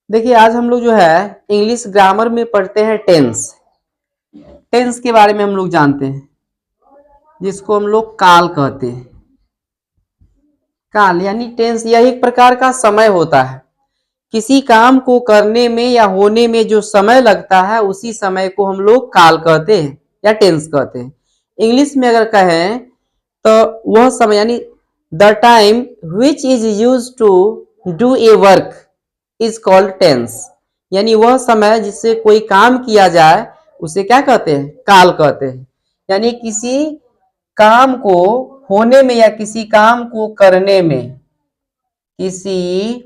देखिए आज हम लोग जो है इंग्लिश ग्रामर में पढ़ते हैं टेंस। टेंस के बारे में हम लोग जानते हैं, जिसको हम लोग काल कहते हैं। काल यानी टेंस, यह एक प्रकार का समय होता है। किसी काम को करने में या होने में जो समय लगता है उसी समय को हम लोग काल कहते हैं या टेंस कहते हैं। इंग्लिश में अगर कहें तो वह समय यानी the time which is use to do a work is called tense. यानी वह समय जिससे कोई काम किया जाए उसे क्या कहते हैं? काल कहते हैं। यानी किसी काम को होने में या किसी काम को करने में, किसी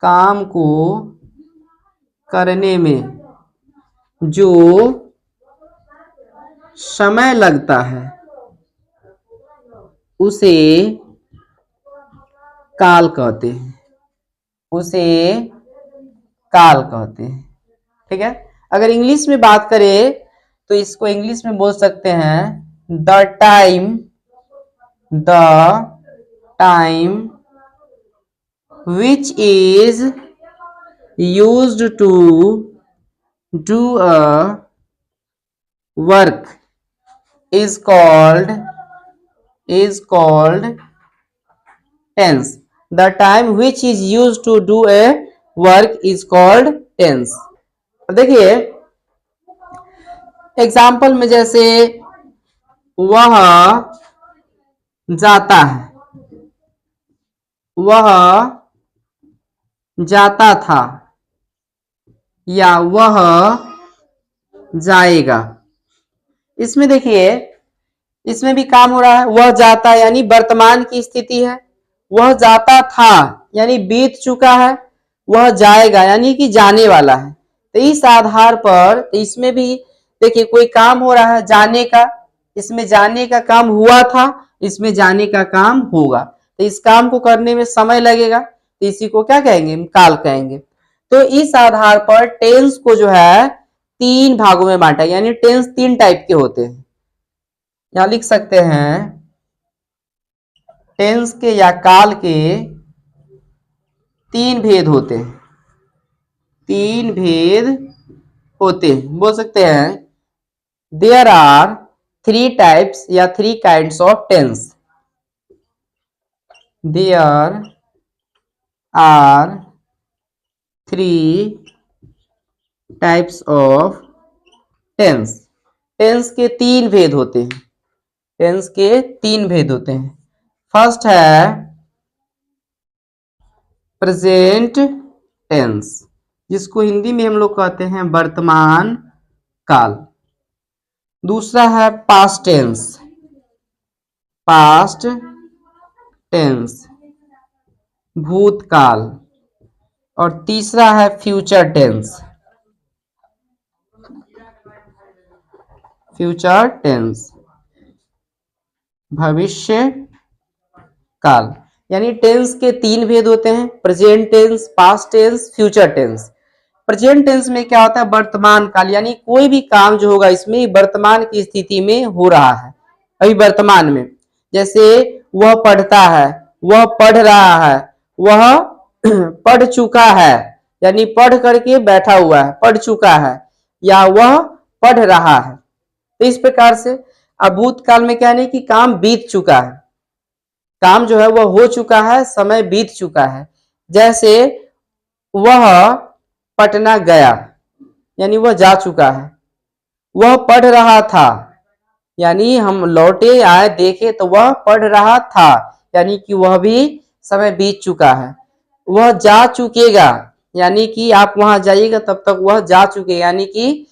काम को करने में जो समय लगता है उसे काल कहते हैं, उसे काल कहते हैं। ठीक है, अगर इंग्लिश में बात करें तो इसको इंग्लिश में बोल सकते हैं the time which is used to do a work is called tense. The time which is used to do a work is called tense. देखिए एग्जाम्पल में जैसे वह जाता है, वह जाता था, या वह जाएगा। इसमें देखिए इसमें भी काम हो रहा है। वह जाता यानी वर्तमान की स्थिति है, वह जाता था यानी बीत चुका है, वह जाएगा यानी कि जाने वाला है। तो इस आधार पर इसमें भी देखिए कोई काम हो रहा है जाने का, इसमें जाने का काम हुआ था, इसमें जाने का काम होगा। तो इस काम को करने में समय लगेगा, तो इसी को क्या कहेंगे? काल कहेंगे। तो इस आधार पर टेंस को जो है तीन भागों में बांटा, यानी टेंस तीन टाइप के होते हैं। यहां लिख सकते हैं टेंस के या काल के तीन भेद होते हैं, तीन भेद होते हैं। बोल सकते हैं देयर आर थ्री टाइप्स या three kinds of tense. There are three types of tense. Tense के तीन भेद होते हैं, टेंस के तीन भेद होते हैं। फर्स्ट है प्रेजेंट टेंस, जिसको हिंदी में हम लोग कहते हैं वर्तमान काल। दूसरा है पास्ट टेंस, पास्ट टेंस भूतकाल। और तीसरा है फ्यूचर टेंस, फ्यूचर टेंस भविष्य काल। यानी टेंस के तीन भेद होते हैं, present tense, past tense, future tense. Present tense में क्या होता है? वर्तमान काल, यानी कोई भी काम जो होगा इसमें वर्तमान की स्थिति में हो रहा है, अभी वर्तमान में। जैसे वह पढ़ता है, वह पढ़ रहा है, वह पढ़ चुका है, यानी पढ़ करके बैठा हुआ है, पढ़ चुका है, या वह पढ़ रहा है। तो इस प्रकार से अब भूतकाल में क्या नहीं कि काम बीत चुका है, काम जो है वह हो चुका है, समय बीत चुका है। जैसे वह पटना गया, यानी वह जा चुका है। वह पढ़ रहा था, यानी हम लौटे आए देखे तो वह पढ़ रहा था, यानी कि वह भी समय बीत चुका है। वह जा चुकेगा, यानी कि आप वहां जाइएगा तब तक वह जा चुके, यानी कि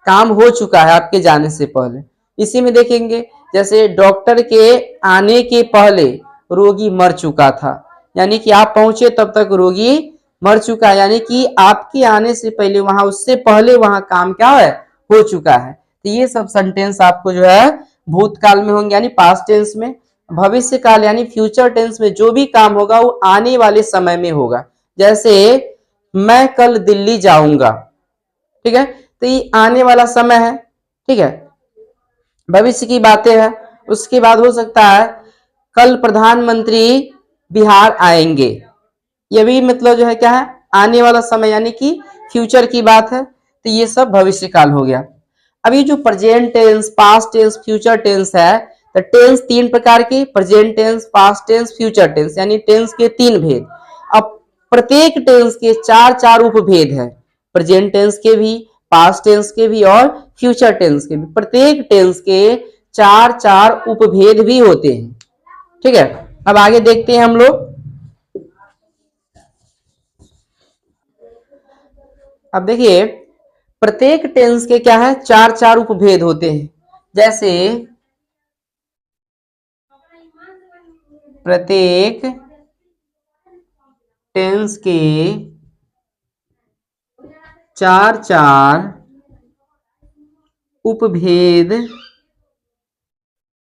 काम हो चुका है आपके जाने से पहले। इसी में देखेंगे जैसे डॉक्टर के आने के पहले रोगी मर चुका था, यानी कि आप पहुंचे तब तक रोगी मर चुका है, यानी कि आपके आने से पहले वहां, उससे पहले वहां काम क्या है? हो चुका है। तो ये सब सेंटेंस आपको जो है भूतकाल में होंगे, यानी पास्ट टेंस में। भविष्य काल यानी फ्यूचर टेंस में जो भी काम होगा वो आने वाले समय में होगा। जैसे मैं कल दिल्ली जाऊंगा, ठीक है, तो ये आने वाला समय है, ठीक है, भविष्य की बातें हैं। उसके बाद हो सकता है कल प्रधानमंत्री बिहार आएंगे, ये भी मतलब जो है क्या है? आने वाला समय यानी कि फ्यूचर की बात है, तो ये सब भविष्य काल हो गया। अभी जो present tense, past tense, future tense है, तो टेंस तीन प्रकार के, present tense, past tense, future tense, यानी टेंस के तीन भेद। अब प्रत्येक टेंस के चार चार उपभेद है, प्रेजेंट टेंस के भी, पास्ट टेंस के भी और फ्यूचर टेंस के भी। प्रत्येक टेंस के चार चार उपभेद भी होते हैं। ठीक है, अब आगे देखते हैं हम लोग। अब देखिए प्रत्येक टेंस के क्या है, चार चार उपभेद होते हैं। जैसे प्रत्येक टेंस के चार चार उपभेद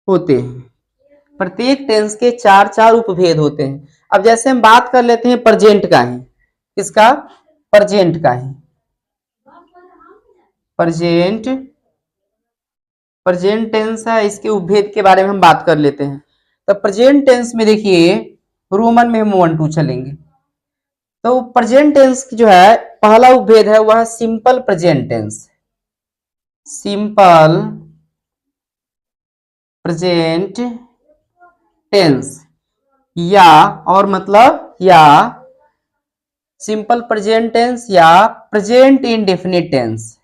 होते हैं। प्रत्येक टेंस के चार चार उपभेद होते हैं। अब जैसे हम बात कर लेते हैं प्रेजेंट का ही, किसका, प्रेजेंट का ही। प्रेजेंट प्रेजेंट टेंस है, इसके उपभेद के बारे में हम बात कर लेते हैं। तो प्रेजेंट टेंस में देखिए रोमन में हम 1 2 चलेंगे। तो प्रेजेंट टेंस जो है पहला उपभेद है वह simple present tense. Simple present tense, या और मतलब या सिंपल प्रेजेंट टेंस या present indefinite tense.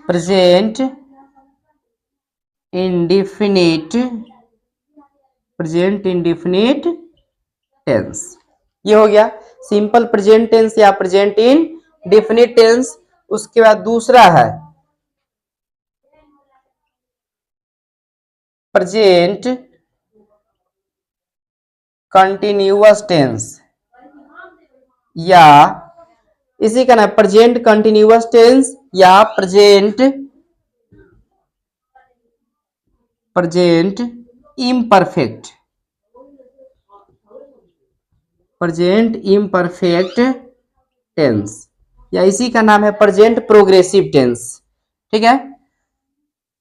Present indefinite, present indefinite tense, ये हो गया सिंपल प्रेजेंट टेंस या प्रेजेंट इंडेफिनिट टेंस। उसके बाद दूसरा है प्रेजेंट कंटिन्यूअस टेंस, या इसी का नाम प्रेजेंट कंटिन्यूअस टेंस या present imperfect, present imperfect tense, या इसी का नाम है प्रेजेंट प्रोग्रेसिव टेंस। ठीक है,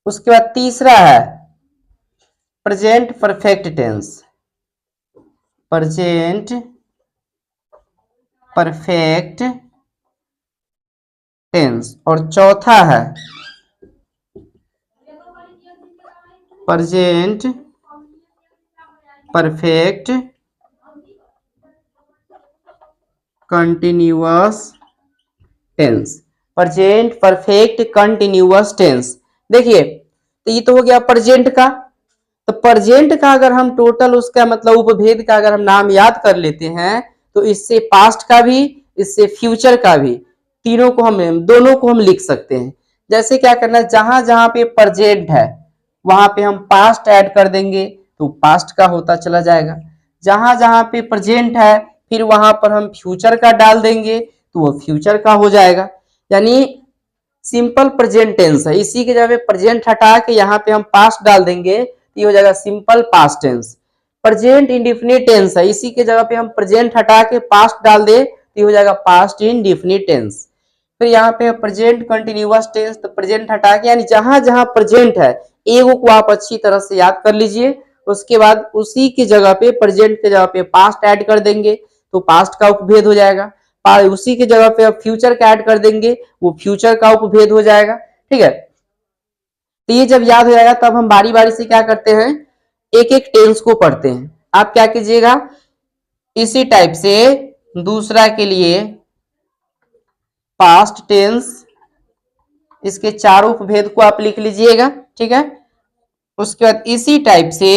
उसके बाद तीसरा है present perfect tense, present perfect tense, और चौथा है present perfect continuous tense. Present perfect continuous tense, देखिए तो ये तो हो गया प्रेजेंट का। तो प्रेजेंट का अगर हम टोटल उसका मतलब उपभेद का अगर हम नाम याद कर लेते हैं, तो इससे पास्ट का भी, इससे फ्यूचर का भी, तीनों को हम, दोनों को हम लिख सकते हैं। जैसे क्या करना है, जहां जहां पे प्रेजेंट है वहां पे हम पास्ट ऐड कर देंगे तो पास्ट का होता चला जाएगा। जहां जहां पे प्रेजेंट है फिर वहां पर हम फ्यूचर का डाल देंगे तो वो फ्यूचर का हो जाएगा। यानी सिंपल प्रेजेंट टेंस है, इसी के जगह प्रेजेंट हटा के यहाँ पे हम पास्ट डाल देंगे तो ये हो जाएगा simple past tense. Present indefinite tense है, इसी के जगह पे हम प्रेजेंट हटा के पास्ट डाल दे तो ये हो जाएगा पास्ट इंडेफिनिट टेंस। फिर यहाँ पे प्रेजेंट कंटिन्यूअस टेंस, तो प्रेजेंट हटा के, यानी जहां जहां प्रेजेंट है एगो को आप अच्छी तरह से याद कर लीजिए। उसके बाद उसी की जगह पे, प्रेजेंट के जगह पे पास्ट ऐड कर देंगे तो पास्ट का उपभेद हो जाएगा। उसी की जगह पे अब फ्यूचर का ऐड कर देंगे, वो फ्यूचर का उपभेद हो जाएगा। ठीक है, तो ये जब याद हो जाएगा तब हम बारी बारी से क्या करते हैं, एक एक टेंस को पढ़ते हैं। आप क्या कीजिएगा, इसी टाइप से दूसरा के लिए पास्ट टेंस, इसके चारों उपभेद को आप लिख लीजिएगा। ठीक है, उसके बाद इसी टाइप से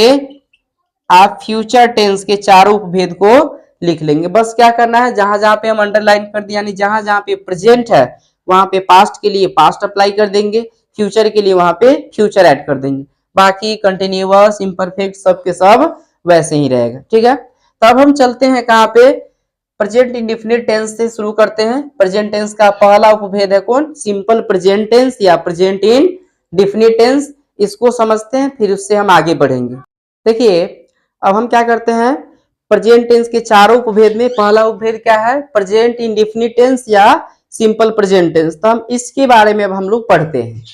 आप फ्यूचर टेंस के चारों उपभेद को लिख लेंगे। बस क्या करना है, जहां जहां पे हम अंडरलाइन कर दिया, यानी जहां जहां पे प्रेजेंट है वहां पे पास्ट के लिए पास्ट अप्लाई कर देंगे, फ्यूचर के लिए वहां पे फ्यूचर ऐड कर देंगे। बाकी कंटिन्यूअस, इम्परफेक्ट सब के सब वैसे ही रहेगा। ठीक है, तो अब हम चलते हैं कहाँ पे, प्रेजेंट इंडेफिनिट टेंस से शुरू करते हैं। प्रेजेंट टेंस का पहला उपभेद है कौन, सिंपल प्रेजेंट टेंस या प्रेजेंट इंडेफिनिट टेंस। इसको समझते हैं फिर उससे हम आगे बढ़ेंगे। देखिए अब हम क्या करते हैं, प्रेजेंट टेंस के चारों उपभेद में पहला उपभेद क्या है, प्रेजेंट इंडेफिनिट टेंस या सिंपल प्रेजेंट टेंस। तो हम इसके बारे में अब हम लोग पढ़ते हैं।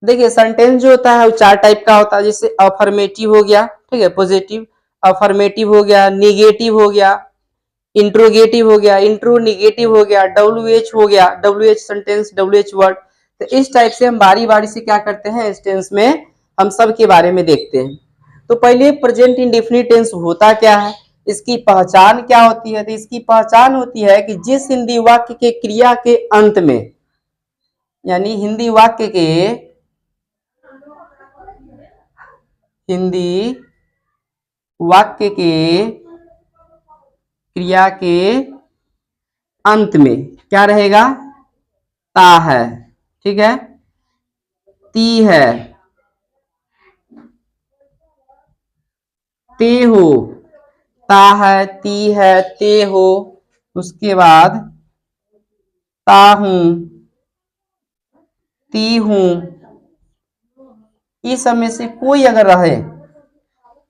देखिए सेंटेंस जो होता है वो चार टाइप का होता है, जैसे अफर्मेटिव हो गया, ठीक है, पॉजिटिव, अफर्मेटिव हो गया, निगेटिव हो गया, इंट्रोगेटिव हो गया, इंट्रोनिगेटिव हो गया, WH हो गया, WH सेंटेंस, WH वर्ड। तो इस टाइप से हम बारी बारी से क्या करते हैं, इस टेंस में हम सब के बारे में देखते हैं। तो पहले प्रेजेंट इंडेफिनिट टेंस होता क्या है, इसकी पहचान क्या होती है। तो इसकी पहचान होती है कि जिस हिंदी वाक्य के क्रिया के अंत में, यानी हिंदी वाक्य के क्रिया के अंत में क्या रहेगा, ता है, ठीक है, ती है, ते हो, ता है, ती है, ते हो, उसके बाद ता हूं, ती हूं, इस सब में से कोई अगर रहे,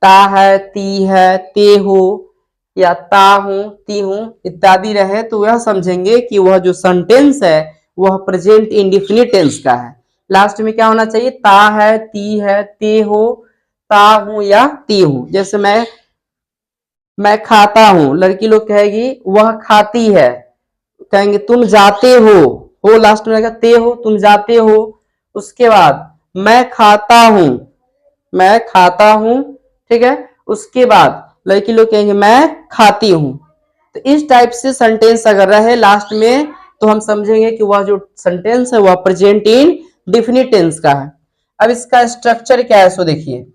ता है, ती है, ते हो, या ता हूं, ती हूं इत्यादि रहे, तो वह समझेंगे कि वह जो सेंटेंस है वह प्रेजेंट इंडेफिनिट टेंस का है। लास्ट में क्या होना चाहिए, ता है, ती है, ते हो, ता हूं या ती हूं। जैसे मैं खाता हूं, लड़की लोग कहेगी वह खाती है, कहेंगे तुम जाते हो लास्ट में रहेगा, ते हो, तुम जाते हो। उसके बाद मैं खाता हूं, ठीक है, उसके बाद लड़की लोग कहेंगे मैं खाती हूं। तो इस टाइप से सेंटेंस अगर रहे लास्ट में, तो हम समझेंगे कि वह जो सेंटेंस है वह प्रेजेंट इन डिफिनिट टेंस का है। अब इसका स्ट्रक्चर क्या है, सो देखिए।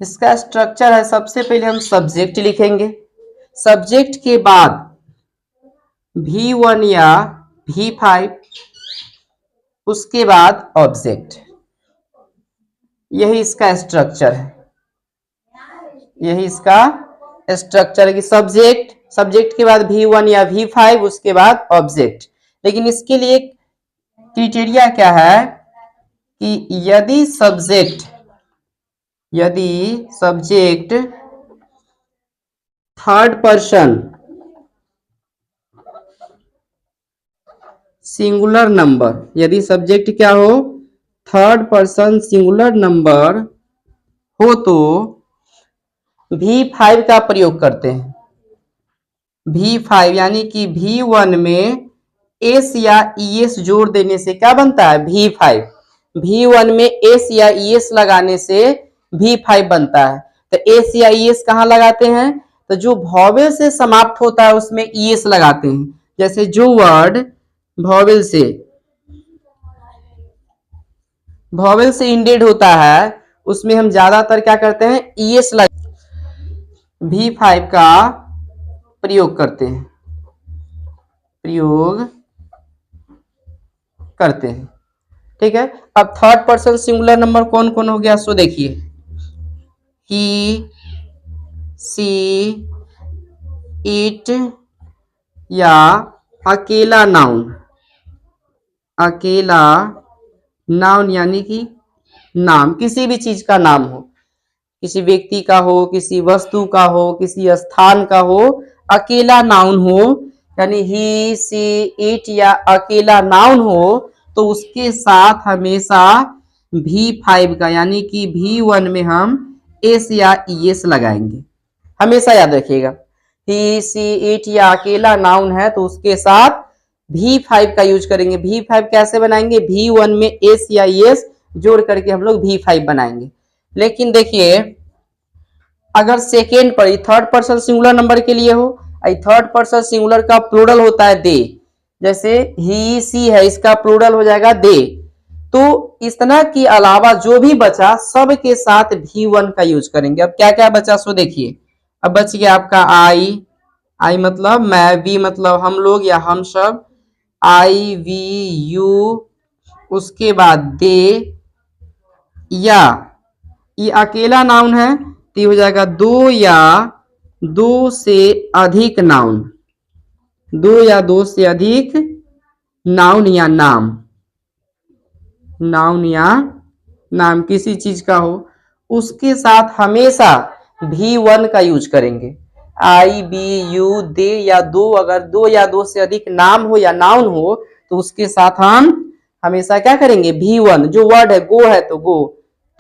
इसका स्ट्रक्चर है, सबसे पहले हम सब्जेक्ट लिखेंगे, सब्जेक्ट के बाद V1 या V5, उसके बाद ऑब्जेक्ट। यही इसका स्ट्रक्चर है, यही इसका स्ट्रक्चर है कि सब्जेक्ट के बाद V1 या V5, उसके बाद ऑब्जेक्ट। लेकिन इसके लिए क्राइटेरिया क्या है कि यदि subject third person singular number, यदि सब्जेक्ट क्या हो, थर्ड पर्सन सिंगुलर नंबर हो, तो V5 का प्रयोग करते हैं। V5 यानी कि V1 में S या ES जोड़ देने से क्या बनता है, V5। V1 में S या ES लगाने से V5 बनता है। तो S या ES कहाँ लगाते हैं, तो जो वॉवेल से समाप्त होता है उसमें ES लगाते हैं। जैसे जो वर्ड वॉवेल से इंडेड होता है उसमें हम ज्यादातर क्या करते हैं, ES V5 का प्रयोग करते हैं, ठीक है। अब थर्ड पर्सन सिंगुलर नंबर कौन कौन हो गया, सो देखिए, ही, सी, इट, या अकेला नाउन यानी कि नाम, किसी भी चीज का नाम हो, किसी व्यक्ति का हो, किसी वस्तु का हो, किसी स्थान का हो, अकेला नाउन हो, यानी ही, सी, इट या अकेला नाउन हो, तो उसके साथ हमेशा V5 का यानी कि V1 में हम S या ES लगाएंगे। हमेशा याद रखिएगा, ही, सी, इट या अकेला नाउन है तो उसके साथ V5 का यूज करेंगे। V5 कैसे बनाएंगे, V1 में S या ES जोड़ करके हम लोग V5 बनाएंगे। लेकिन देखिए अगर सेकेंड पर थर्ड पर्सन सिंगुलर नंबर के लिए हो, थर्ड पर्सन सिंगुलर का प्लूरल होता है दे, जैसे ही, सी है, इसका प्लूरल हो जाएगा दे। तो इस तरह के अलावा जो भी बचा सब के साथ V1 का यूज करेंगे। अब क्या क्या बचा, सो देखिए। अब बच गया आपका आई मतलब मैं, वी मतलब हम लोग या हम सब, I, V, U, उसके बाद दे, या ये अकेला नाउन है तो हो जाएगा दो या दो से अधिक नाउन, दो या दो से अधिक नाउन या नाम किसी चीज का हो, उसके साथ हमेशा V1 का यूज करेंगे। I, B, U, दे या दो, अगर दो या दो से अधिक नाम हो या नाउन हो तो उसके साथ हम हमेशा क्या करेंगे, V1 जो वर्ड है गो है तो गो,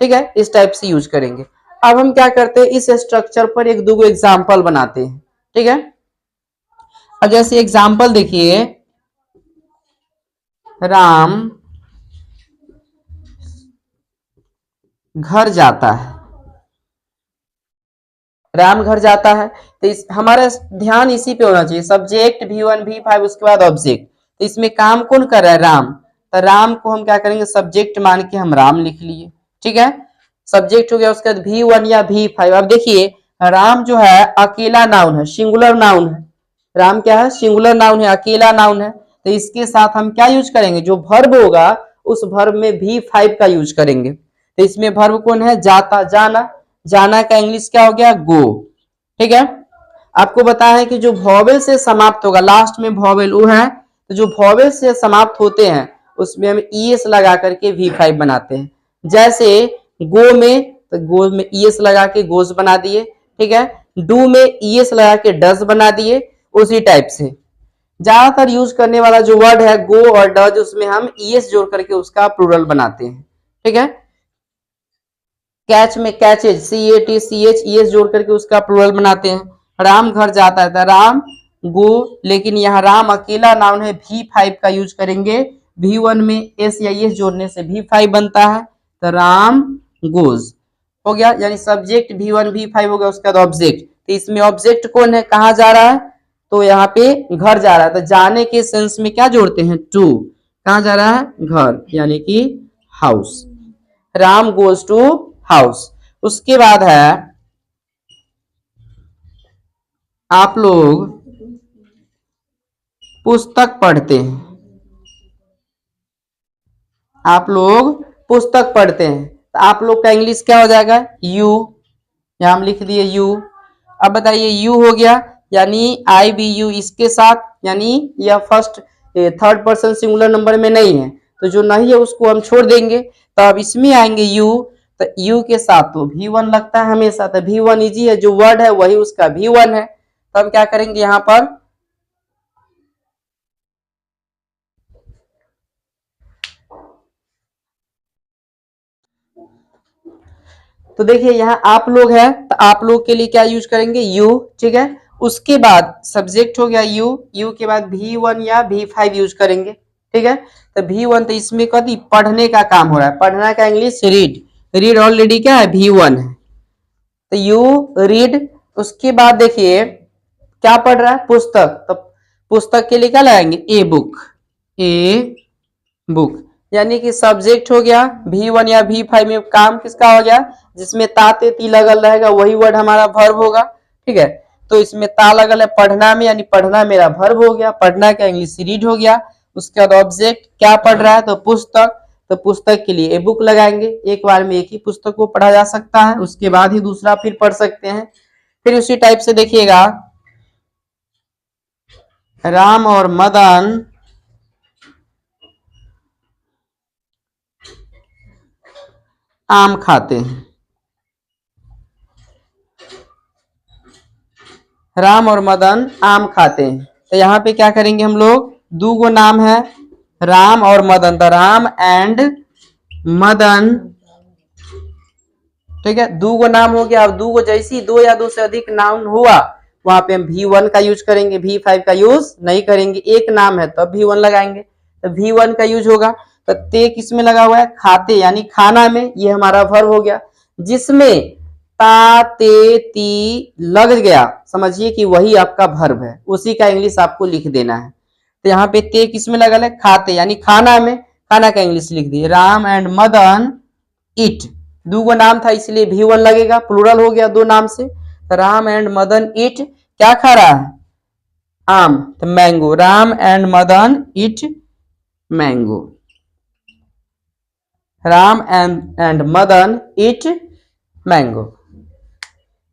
ठीक है, इस टाइप से यूज करेंगे। अब हम क्या करते हैं, इस स्ट्रक्चर पर एक दो एग्जाम्पल बनाते हैं, ठीक है। अब जैसे एग्जाम्पल देखिए, राम घर जाता है, राम घर जाता है, तो हमारा ध्यान इसी पे होना चाहिए, सब्जेक्ट V1 V5 उसके बाद ऑब्जेक्ट। तो इसमें काम कौन कर रहा है, राम, तो राम को हम क्या करेंगे, सब्जेक्ट मान के हम राम लिख लिए, ठीक है, सब्जेक्ट हो गया। उसके बाद V1 या V5। अब देखिए राम जो है अकेला नाउन है, सिंगुलर नाउन है, राम क्या है, सिंगुलर नाउन है, अकेला नाउन है, तो इसके साथ हम क्या यूज करेंगे, जो वर्ब होगा उस वर्ब में V5 का यूज करेंगे। तो इसमें वर्ब कौन है, जाता, जाना, जाना का इंग्लिश क्या हो गया, गो, ठीक है। आपको बताया है कि जो वॉवेल से समाप्त होगा, लास्ट में वॉवेल वो है, तो जो वॉवेल से समाप्त होते हैं उसमें हम ईएस लगा करके V5 बनाते हैं। जैसे गो में, तो गो में ईएस लगा के गोस बना दिए, ठीक है। डू में ईएस लगा के डस बना दिए, उसी टाइप से ज्यादातर यूज करने वाला जो वर्ड है गो और डज, उसमें हम ईएस जोड़ करके उसका प्लूरल बनाते हैं, ठीक है। कैच में कैचेज, CAT CH ES जोड़ करके उसका प्लूरल बनाते हैं। राम घर जाता है, तो राम गो, लेकिन यहाँ राम अकेला नाउन है, V5 का यूज करेंगे। V1 में S या ES जोड़ने से V5 बनता है, तो राम गोज हो गया, यानी सब्जेक्ट V1 V5 हो गया। उसके बाद ऑब्जेक्ट, तो इसमें ऑब्जेक्ट कौन है, कहाँ जा रहा है, तो यहाँ पे घर जा रहा है, तो जाने के सेंस में क्या जोड़ते हैं, टू, कहाँ जा रहा है, घर, यानी कि house, Ram goes to house. उसके बाद है आप लोग पुस्तक पढ़ते हैं, आप लोग पुस्तक पढ़ते हैं, तो आप लोग का इंग्लिश क्या हो जाएगा, यू, यहां हम लिख दिए यू। अब बताइए यू हो गया, यानी IBU इसके साथ, यानी यह first third person singular number में नहीं है, तो जो नहीं है उसको हम छोड़ देंगे। तो अब इसमें आएंगे यू, तो यू के साथ तो V1 लगता है हमेशा, तो V1 इजी है, जो वर्ड है वही उसका V1 है। तो हम क्या करेंगे यहाँ पर, तो देखिए यहाँ आप लोग है, तो आप लोग के लिए क्या यूज करेंगे, यू, ठीक है। उसके बाद सब्जेक्ट हो गया यू, यू के बाद V1 या V5 यूज करेंगे, ठीक है। तो V1 तो इसमें कभी पढ़ने का काम हो रहा है, पढ़ना का इंग्लिश रीड, रीड ऑलरेडी क्या है, V1 है, तो यू रीड। उसके बाद देखिए क्या पढ़ रहा है, पुस्तक, तो पुस्तक के लिए क्या लगाएंगे, ए बुक, ए बुक, यानी कि सब्जेक्ट हो गया V1 या V5 में काम किसका हो गया, जिसमें ताते ती लगल रहेगा वही वर्ड हमारा वर्ब होगा, ठीक है। तो इसमें ता लगल है पढ़ना में, यानी पढ़ना मेरा वर्ब हो गया, पढ़ना का इंग्लिश रीड हो गया। उसके बाद ऑब्जेक्ट क्या पढ़ रहा है, तो पुस्तक, तो पुस्तक के लिए ए बुक लगाएंगे, एक बार में एक ही पुस्तक को पढ़ा जा सकता है, उसके बाद ही दूसरा फिर पढ़ सकते हैं। फिर उसी टाइप से देखिएगा, राम और मदन आम खाते हैं, राम और मदन आम खाते हैं, तो यहाँ पे क्या करेंगे हम लोग, दो गो नाम है राम और मदन, तो राम एंड मदन, ठीक है, दो गो नाम हो गया। अब दो गो जैसी दो या दो से अधिक नाम हुआ वहां पे हम V1 का यूज करेंगे, V5 का यूज नहीं करेंगे। एक नाम है तब V1 लगाएंगे, तो V1 का यूज होगा। तो ते किसमें लगा हुआ है, खाते, यानी खाना में, ये हमारा वर्ब हो गया। जिसमें ता ते ती लग गया, समझिए कि वही आपका वर्ब है, उसी का इंग्लिश आपको लिख देना है। तो यहाँ पे ते किसमें लगा है, खाते, यानी खाना में, खाना का इंग्लिश लिख दिए। राम एंड मदन इट, दो गो नाम था इसलिए V1 लगेगा, प्लूरल हो गया दो नाम से। राम एंड मदन इट क्या खा रहा है, आम, तो mango, Ram and Madan it mango, Ram and Madan it mango,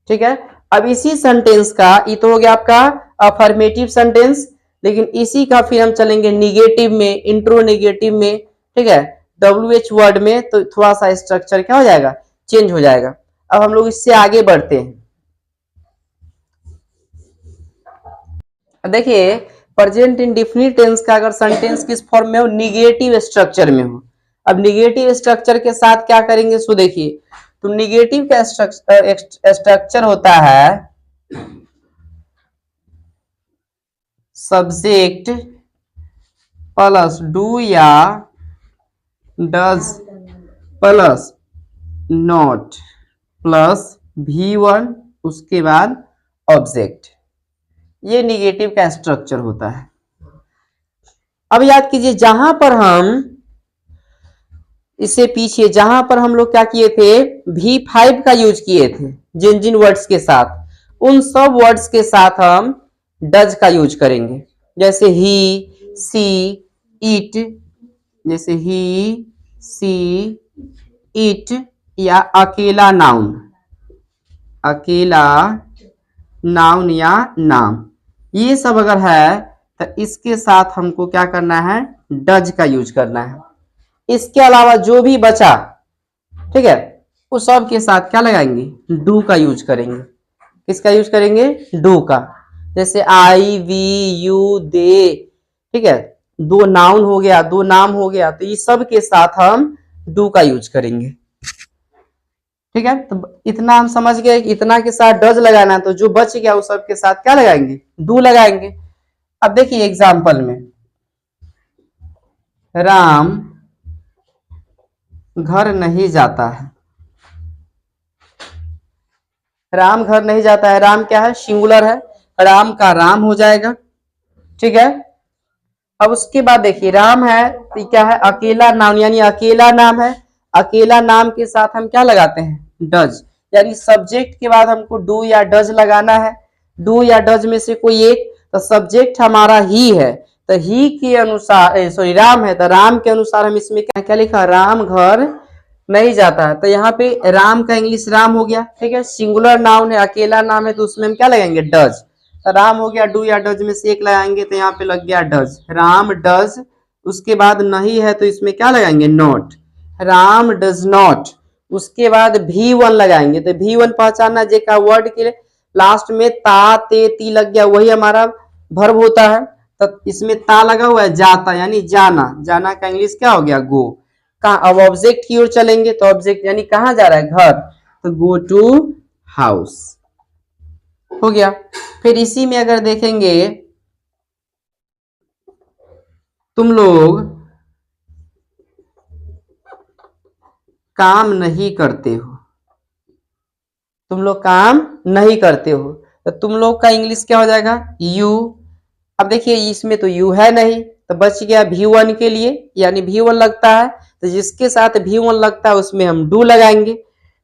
ठीक है। अब इसी सेंटेंस का, ये तो हो गया आपका अफर्मेटिव सेंटेंस, लेकिन इसी का फिर हम चलेंगे निगेटिव में, इंट्रोनेगेटिव में, ठीक है, WH वर्ड में, तो थोड़ा सा स्ट्रक्चर क्या हो जाएगा, चेंज हो जाएगा। अब हम लोग इससे आगे बढ़ते हैं। देखिए प्रेजेंट इंडेफिनिट टेंस का अगर सेंटेंस किस फॉर्म में हो, निगेटिव स्ट्रक्चर में हो। अब निगेटिव स्ट्रक्चर के साथ क्या करेंगे, सो देखिए, तो निगेटिव का स्ट्रक्चर होता है सब्जेक्ट प्लस डू या does plus not plus V1 उसके बाद ऑब्जेक्ट। ये निगेटिव का स्ट्रक्चर होता है। अब याद कीजिए, जहां पर हम इससे पीछे जहां पर हम लोग क्या किए थे, V5 का यूज किए थे जिन जिन वर्ड्स के साथ, उन सब वर्ड्स के साथ हम डज का यूज करेंगे। जैसे ही, सी, इट, जैसे ही, सी, इट, या अकेला नाउन, अकेला नाउन या नाम, ये सब अगर है तो इसके साथ हमको क्या करना है, डज का यूज करना है। इसके अलावा जो भी बचा, ठीक है, उस सब के साथ क्या लगाएंगे, डू का यूज करेंगे। किसका यूज करेंगे, डू का। जैसे आई, वी, यू, दे, ठीक है, दो नाउन हो गया, दो नाम हो गया, तो ये सब के साथ हम डू का यूज करेंगे। ठीक है, तो इतना हम समझ गए कि इतना के साथ डज लगाना है, तो जो बच गया उस सब के साथ क्या लगाएंगे, डू लगाएंगे। अब देखिए एग्जाम्पल में, राम घर नहीं जाता है, राम घर नहीं जाता है, राम क्या है, सिंगुलर है, राम का राम हो जाएगा। ठीक है, अब उसके बाद देखिए राम है तो क्या है, अकेला नाम, यानी अकेला नाम है, अकेला नाम के साथ हम क्या लगाते हैं, डज, यानी सब्जेक्ट के बाद हमको डू या डज लगाना है। डू या डज में से कोई एक, तो सब्जेक्ट हमारा ही है, तो ही के अनुसार, सॉरी राम है, तो राम के अनुसार हम इसमें क्या क्या लिखा, राम घर नहीं जाता है, तो यहाँ पे राम का इंग्लिश राम हो गया। ठीक है, सिंगुलर नाउन है, अकेला नाम है, तो उसमें हम क्या लगाएंगे, डज। तो राम हो गया, डू या डज में से एक लगाएंगे, तो यहाँ पे लग गया डज, राम डज। उसके बाद नहीं है तो इसमें क्या लगाएंगे, नॉट, राम डज नॉट। उसके बाद V1 लगाएंगे, तो V1 पहचानना जे का वर्ड के लास्ट में ता, ते, ती लग गया, वही हमारा वर्ब होता है। तो इसमें ता लगा हुआ है, जाता, यानी जाना, जाना का इंग्लिश क्या हो गया, गो। कहा, अब ऑब्जेक्ट की ओर चलेंगे, तो ऑब्जेक्ट यानी कहाँ जा रहा है, घर, तो गो टू हाउस हो गया। फिर इसी में अगर देखेंगे, तुम लोग काम नहीं करते हो, तुम लोग काम नहीं करते हो, तो तुम लोग का इंग्लिश क्या हो जाएगा, यू। अब देखिए इसमें तो यू है नहीं, तो बच गया V1 के लिए, यानी V1 लगता है, तो जिसके साथ V1 लगता है उसमें हम डू लगाएंगे।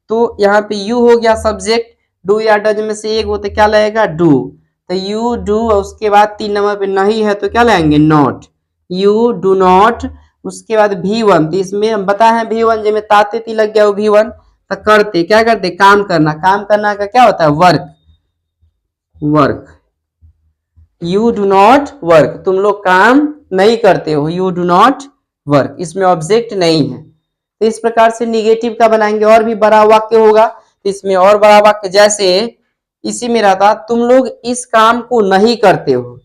तो यहाँ पे यू हो गया सब्जेक्ट, डू या डज में से एक होते क्या लगेगा, डू, तो यू डू। उसके बाद 3 नंबर पे नहीं है तो क्या लगाएंगे, नॉट, यू डू नॉट। उसके बाद V1, तो इसमें हम बताए हैं V1 जिसमें ताते ती लग गया वो V1, तो करते क्या करते, काम करना, काम करना का क्या होता है, work, work, you do not work, तुम लोग काम नहीं करते हो, यू डू नॉट वर्क, इसमें ऑब्जेक्ट नहीं है। तो इस प्रकार से निगेटिव का बनाएंगे। और भी बड़ा वाक्य होगा तो इसमें और बड़ा वाक्य, जैसे इसी में रहता, तुम लोग इस काम को नहीं करते हो,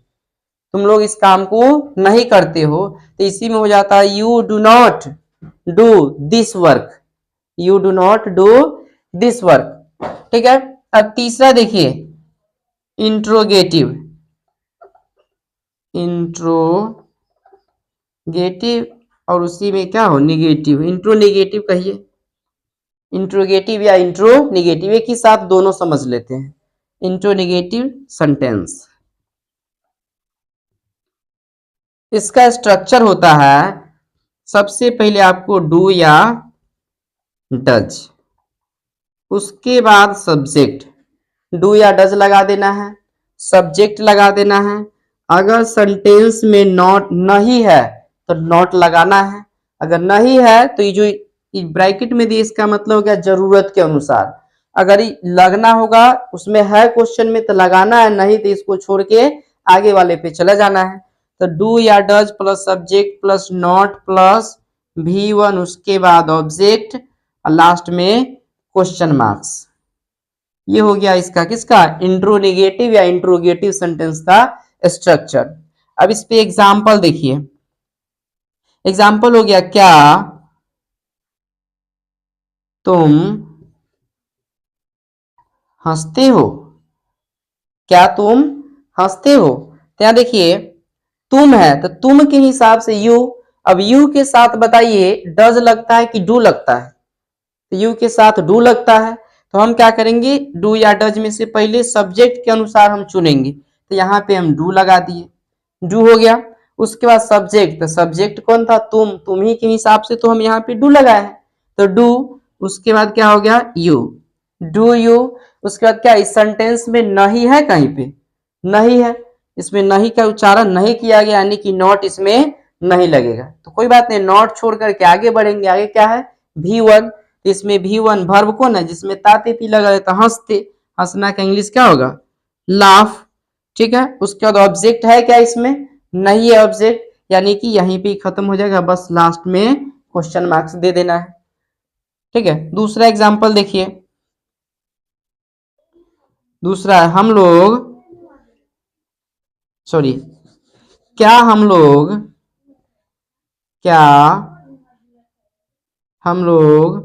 तुम लोग इस काम को नहीं करते हो, तो इसी में हो जाता है you do not do this work, you do not do this work. ठीक है, अब तीसरा देखिए, इंट्रोगेटिव, इंट्रोगेटिव, और उसी में क्या हो, निगेटिव, इंट्रोनेगेटिव कहिए, इंट्रोगेटिव या इंट्रोनेगेटिव एक ही साथ दोनों समझ लेते हैं। इंट्रोनेगेटिव सेंटेंस, इसका स्ट्रक्चर होता है, सबसे पहले आपको डू या डज, उसके बाद सब्जेक्ट, डू या डज लगा देना है, सब्जेक्ट लगा देना है। अगर सेंटेंस में नॉट नहीं है तो नॉट लगाना है, अगर नहीं है तो ये जो ब्रैकेट में दिए इसका मतलब हो गया जरूरत के अनुसार। अगर लगना होगा उसमें है क्वेश्चन में तो लगाना है, नहीं तो इसको छोड़ के आगे वाले पे चला जाना है। तो डू या does plus subject plus not plus V1, उसके बाद ऑब्जेक्ट, और लास्ट में क्वेश्चन मार्क्स। ये हो गया इसका किसका, इंट्रोनेगेटिव या इंट्रोगेटिव सेंटेंस का स्ट्रक्चर। अब इस पे एग्जाम्पल देखिए, एग्जाम्पल हो गया, क्या तुम हंसते हो? क्या तुम हंसते हो? तो यहाँ देखिए तुम है तो तुम के हिसाब से यू, अब यू के साथ बताइए डज लगता है कि डू लगता है? तो यू के साथ डू लगता है, तो हम क्या करेंगे, डू या डज में से पहले सब्जेक्ट के अनुसार हम चुनेंगे, तो यहाँ पे हम डू लगा दिए, डू हो गया। उसके बाद सब्जेक्ट, तो सब्जेक्ट कौन था, तुम ही के हिसाब से तो हम यहाँ पे डू लगाए हैं, तो डू। उसके बाद क्या हो गया, यू, डू यू। उसके बाद क्या, इस सेंटेंस में नहीं है, कहीं पे नहीं है, इसमें नहीं का उच्चारण नहीं किया गया, यानी कि नॉट इसमें नहीं लगेगा, तो कोई बात नहीं, नॉट छोड़ करके आगे बढ़ेंगे। आगे क्या है, V1, इसमें V1 वर्ब कौन है, जिसमें ताते ती लगा रहता, हंसते, हंसना का इंग्लिश क्या होगा, लाफ, ठीक है। उसके बाद ऑब्जेक्ट है क्या, इसमें नहीं है ऑब्जेक्ट, यानी कि यहीं पे खत्म हो जाएगा, बस लास्ट में क्वेश्चन मार्क्स दे देना है, ठीक है। दूसरा एग्जाम्पल देखिए, दूसरा है हम लोग, सॉरी, क्या हम लोग, क्या हम लोग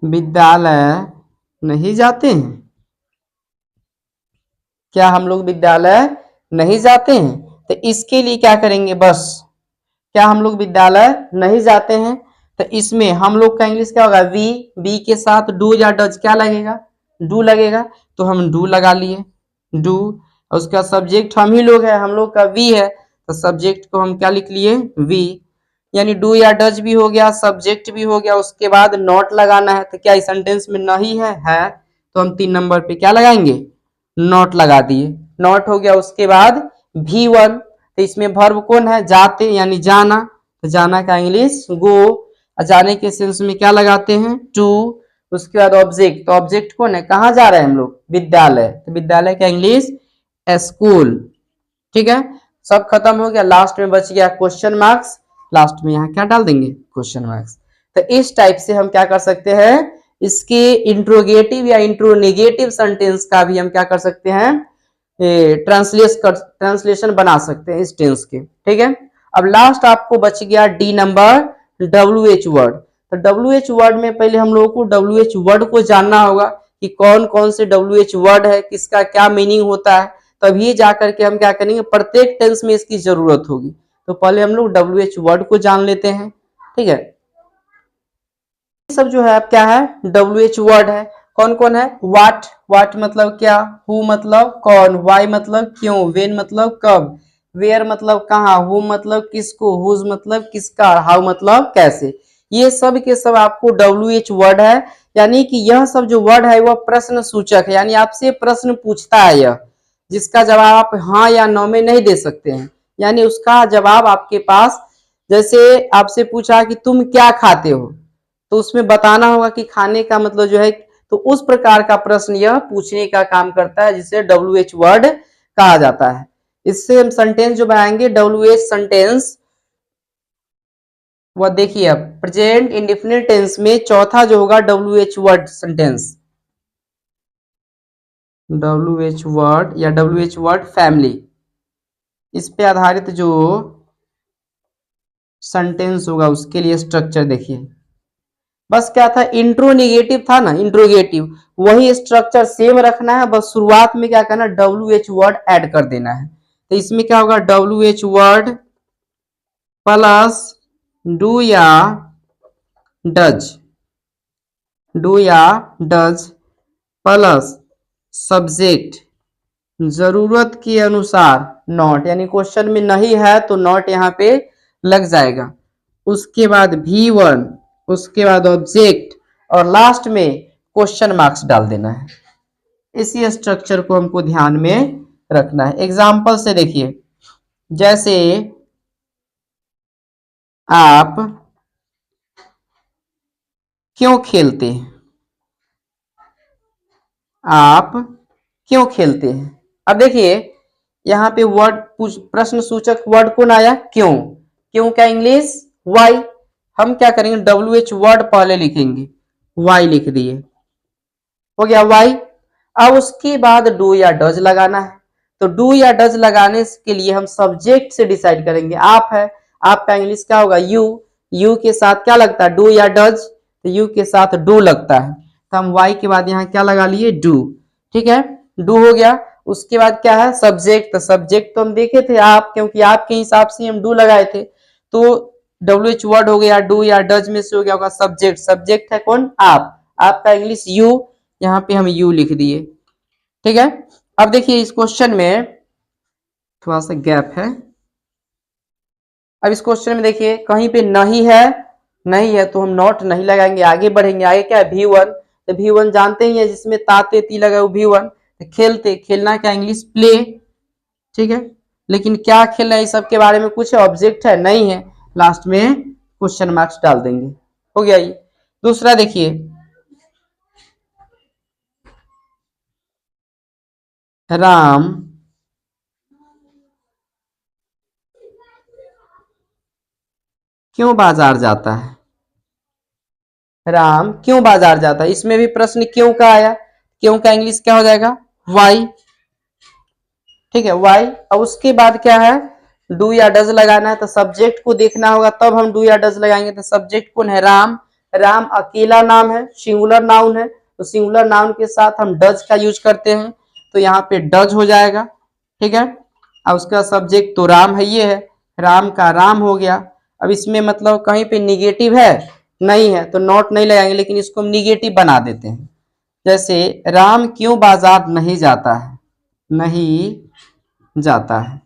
विद्यालय नहीं जाते हैं? क्या हम लोग विद्यालय नहीं जाते हैं? तो इसके लिए क्या करेंगे, बस क्या हम लोग विद्यालय नहीं जाते हैं, तो इसमें हम लोग का इंग्लिश क्या होगा, वी, बी के साथ डू या डज क्या लगेगा, डू लगेगा, तो हम डू लगा लिए, डू। उसका सब्जेक्ट हम ही लोग है, हम लोग का वी है, तो सब्जेक्ट को हम क्या लिख लिए, वी, यानी डू या डज भी हो गया, सब्जेक्ट भी हो गया। उसके बाद नॉट लगाना है, तो क्या इस सेंटेंस में नहीं है, तो हम 3 नंबर पे क्या लगाएंगे, नॉट लगा दिए, नॉट हो गया। उसके बाद V1, तो इसमें वर्ब कौन है, जाते यानी जाना, तो जाना का इंग्लिश गो, जाने के सेंस में क्या लगाते हैं, टू। उसके बाद ऑब्जेक्ट, तो ऑब्जेक्ट कौन है, कहाँ जा रहे हैं हम लोग, विद्यालय, तो विद्यालय का इंग्लिश स्कूल, ठीक है। सब खत्म हो गया, लास्ट में बच गया क्वेश्चन मार्क्स, लास्ट में यहाँ क्या डाल देंगे, क्वेश्चन मार्क्स। तो इस टाइप से हम क्या कर सकते हैं, इसके इंट्रोगेटिव या इंट्रोनेगेटिव सेंटेंस का भी हम क्या कर सकते हैं, ट्रांसलेशन बना सकते हैं इस टेंस के, ठीक है। अब लास्ट आपको बच गया डी नंबर, WH वर्ड। तो WH वर्ड में पहले हम लोगों को WH वर्ड को जानना होगा कि कौन कौन से WH वर्ड है, किसका क्या मीनिंग होता है, तभी जाकर के हम क्या करेंगे, प्रत्येक टेंस में इसकी जरूरत होगी। तो पहले हम लोग WH वर्ड को जान लेते हैं, ठीक है। सब जो है क्या है, WH वर्ड है, कौन कौन है, वाट, वाट मतलब क्या, हु मतलब कौन, वाई मतलब क्यों, वेन मतलब कब, वेयर मतलब कहाँ, हु मतलब किसको, हुज मतलब किसका, हाउ मतलब कैसे, ये सब के सब आपको WH वर्ड है। यानी कि यह सब जो वर्ड है वह प्रश्न सूचक है, यानी आपसे प्रश्न पूछता है यह, जिसका जवाब आप हाँ या नो में नहीं दे सकते हैं, यानी उसका जवाब आपके पास, जैसे आपसे पूछा कि तुम क्या खाते हो, तो उसमें बताना होगा कि खाने का मतलब जो है, तो उस प्रकार का प्रश्न यह पूछने का काम करता है, जिसे WH वर्ड कहा जाता है। इससे हम सेंटेंस जो बनाएंगे WH सेंटेंस, वह देखिए अब प्रेजेंट इंडेफिनिट टेंस में चौथा जो होगा WH word sentence, WH word या WH वर्ड फैमिली, इस पे आधारित जो सेंटेंस होगा उसके लिए स्ट्रक्चर देखिए, बस क्या था, इंट्रोनेगेटिव था ना, इंट्रोगेटिव, वही स्ट्रक्चर सेम रखना है, बस शुरुआत में क्या करना, WH वर्ड ऐड कर देना है। तो इसमें क्या होगा, WH वर्ड प्लस डू या डज, डू या डज प्लस सब्जेक्ट, जरूरत के अनुसार नॉट, यानी क्वेश्चन में नहीं है तो नॉट यहाँ पे लग जाएगा। उसके बाद V1, उसके बाद ऑब्जेक्ट, और लास्ट में क्वेश्चन मार्क्स डाल देना है। इसी स्ट्रक्चर को हमको ध्यान में रखना है। एग्जाम्पल से देखिए, जैसे आप क्यों खेलते हैं, आप क्यों खेलते हैं। अब देखिए यहाँ पे वर्ड प्रश्न सूचक वर्ड कौन आया, क्यों, क्यों का इंग्लिश वाई, हम क्या करेंगे, WH वर्ड पहले लिखेंगे, वाई लिख दिए, हो गया वाई। अब उसके बाद डू या डज लगाना है, तो डू या डज लगाने के लिए हम सब्जेक्ट से डिसाइड करेंगे। आप है, आपका इंग्लिश क्या होगा, यू, यू के साथ क्या लगता है, डू या डज, तो यू के साथ डू लगता है, तो हम वाई के बाद यहाँ क्या लगा लिए, डू। ठीक है, डू हो गया। उसके बाद क्या है, सब्जेक्ट, तो सब्जेक्ट तो हम देखे थे आप, क्योंकि आपके हिसाब से हम डू लगाए थे, तो WH वर्ड हो गया, डू या डज में से हो गया होगा सब्जेक्ट। सब्जेक्ट है कौन, आप, आपका इंग्लिश यू, यहाँ पे हम यू लिख दिए। ठीक है, अब देखिए इस क्वेश्चन में थोड़ा सा गैप है। अब इस क्वेश्चन में देखिए कहीं पे नहीं है, नहीं है तो हम नॉट नहीं लगाएंगे, आगे बढ़ेंगे। आगे क्या है, V1, तो V1 जानते ही है, जिसमें ताते ती लगा वो V1। तो खेलते, खेलना क्या, इंग्लिश प्ले। ठीक है, लेकिन क्या खेल रहे हैं इस सब के बारे में कुछ ऑब्जेक्ट है, नहीं है, लास्ट में क्वेश्चन मार्क्स डाल देंगे। हो गया ये। दूसरा देखिए, राम क्यों बाजार जाता है, राम क्यों बाजार जाता है, इसमें भी प्रश्न क्यों का आया, क्यों का इंग्लिश क्या हो जाएगा, वाई। ठीक है, वाई। और उसके बाद क्या है, डू या डज लगाना है, तो सब्जेक्ट को देखना होगा तब हम डू या डज लगाएंगे। तो सब्जेक्ट कौन है, राम, राम अकेला नाम है, सिंगुलर नाउन है, तो सिंगुलर नाउन के साथ हम डज का यूज करते हैं, तो यहाँ पे डज हो जाएगा। ठीक है, और उसका सब्जेक्ट तो राम है, ये है, राम का राम हो गया। अब इसमें मतलब कहीं पे निगेटिव है, नहीं है, तो नॉट नहीं लगाएंगे, लेकिन इसको हम निगेटिव बना देते हैं। जैसे राम क्यों बाजार नहीं जाता है, नहीं जाता है।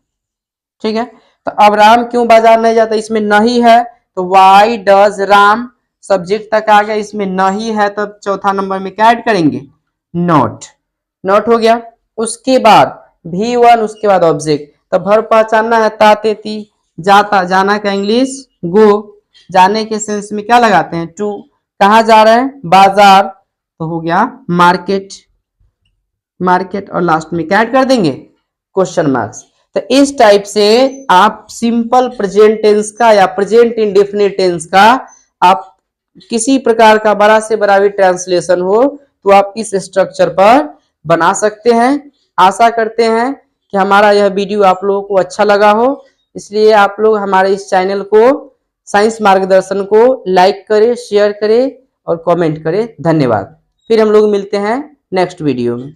ठीक है, तो अब राम क्यों बाजार नहीं जाता, इसमें नहीं है, तो वाई डज राम, सब्जेक्ट तक आ गया, इसमें नहीं है, तो चौथा नंबर में क्या ऐड करेंगे, नॉट। नॉट हो गया। उसके बाद V1, उसके बाद ऑब्जेक्ट, तो भर पहचानना है, ताते ती, जाता, जाना का इंग्लिश गो, जाने के सेंस में क्या लगाते हैं, टू, कहाँ जा रहे हैं, बाजार, तो हो गया मार्केट, मार्केट, और लास्ट में क्या ऐड कर देंगे, क्वेश्चन मार्क्स। तो इस टाइप से आप सिंपल प्रेजेंट टेंस का या प्रेजेंट इंडेफिनिट टेंस का आप किसी प्रकार का बड़ा से बड़ा भी ट्रांसलेशन हो तो आप इस स्ट्रक्चर पर बना सकते हैं। आशा करते हैं कि हमारा यह वीडियो आप लोगों को अच्छा लगा हो, इसलिए आप लोग हमारे इस चैनल को, साइंस मार्गदर्शन को लाइक करें, शेयर करें और कमेंट करें। धन्यवाद। फिर हम लोग मिलते हैं नेक्स्ट वीडियो में।